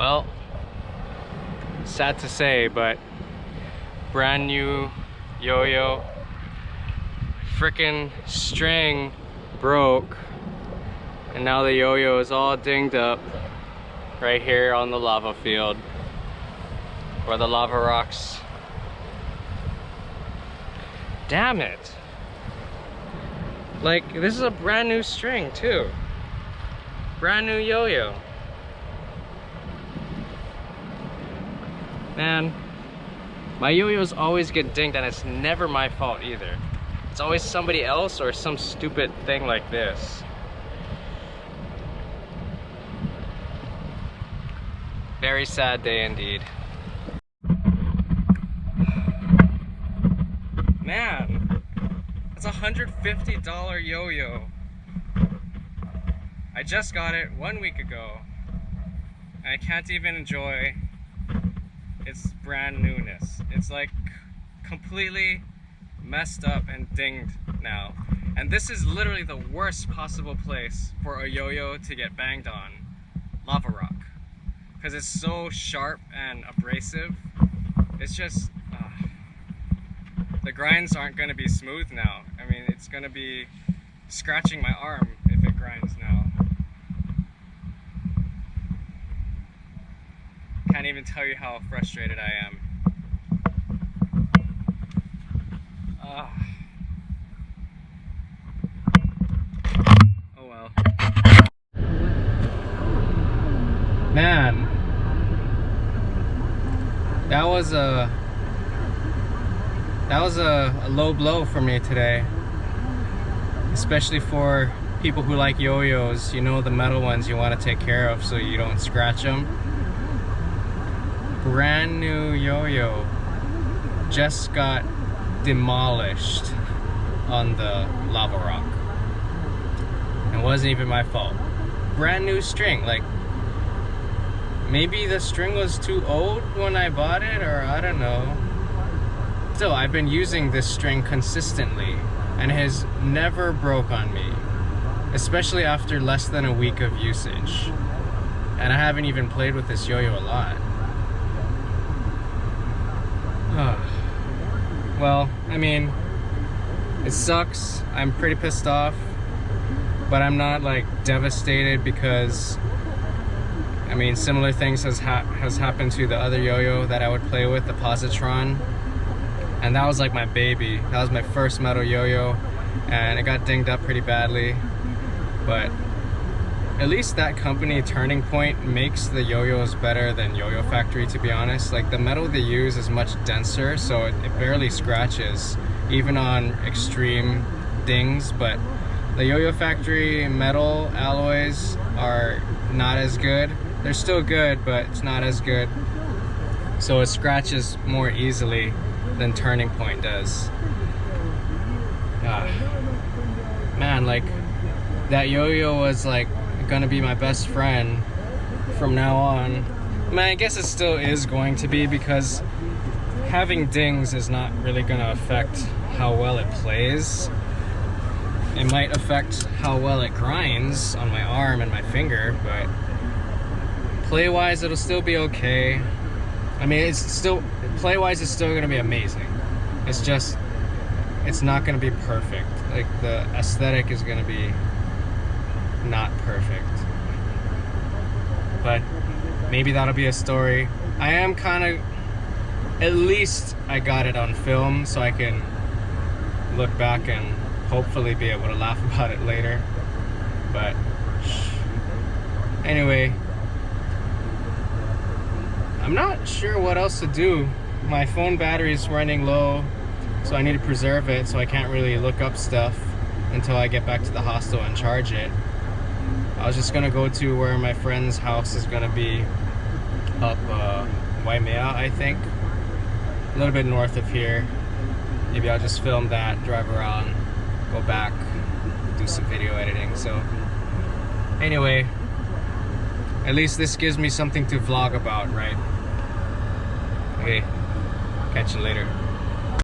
Well, sad to say, but brand new yo-yo, freaking string broke, and now the yo-yo is all dinged up right here on the lava field where the lava rocks. Damn it. Like, this is a brand new string too. Brand new yo-yo. Man, my yo-yos always get dinged and it's never my fault either. It's always somebody else or some stupid thing like this. Very sad day indeed. Man, that's a $150 yo-yo. I just got it 1 week ago. And I can't even enjoy its brand newness. It's like completely messed up and dinged now. And this is literally the worst possible place for a yo-yo to get banged on. Lava rock. Because it's so sharp and abrasive. It's just, the grinds aren't going to be smooth now. I mean, it's going to be scratching my arm if it grinds now. Can't even tell you how frustrated I am. Oh well. Man, that was a low blow for me today, especially for people who like yo-yos. You know, the metal ones you want to take care of so you don't scratch them. Brand new yo-yo just got demolished on the lava rock. It wasn't even my fault. Brand new string. Like, maybe the string was too old when I bought it, or I don't know. Still, I've been using this string consistently and it has never broke on me, especially after less than a week of usage. And I haven't even played with this yo-yo a lot. Well, I mean, it sucks. I'm pretty pissed off, but I'm not like devastated because, I mean, similar things has happened to the other yo-yo that I would play with, the Positron, and that was like my baby. That was my first metal yo-yo, and it got dinged up pretty badly, but at least that company, Turning Point, makes the yo-yos better than Yoyofactory, to be honest. Like, the metal they use is much denser, so it barely scratches, even on extreme dings. But the Yoyofactory metal alloys are not as good. They're still good, but it's not as good. So it scratches more easily than Turning Point does. Man, like, that yo-yo was like gonna be my best friend from now on. I mean, I guess it still is going to be, because having dings is not really gonna affect how well it plays. It might affect how well it grinds on my arm and my finger, but play-wise it'll still be okay. I mean, it's still, play-wise it's still gonna be amazing. It's just, it's not gonna be perfect. Like, the aesthetic is gonna be not perfect, but maybe that'll be a story. I am kind of, at least I got it on film so I can look back and hopefully be able to laugh about it later. But anyway, I'm not sure what else to do. My phone battery is running low, so I need to preserve it, so I can't really look up stuff until I get back to the hostel and charge it. I was just gonna go to where my friend's house is gonna be, up Waimea, I think, a little bit north of here. Maybe I'll just film that, drive around, go back, do some video editing. So anyway, at least this gives me something to vlog about, right? Okay, catch you later.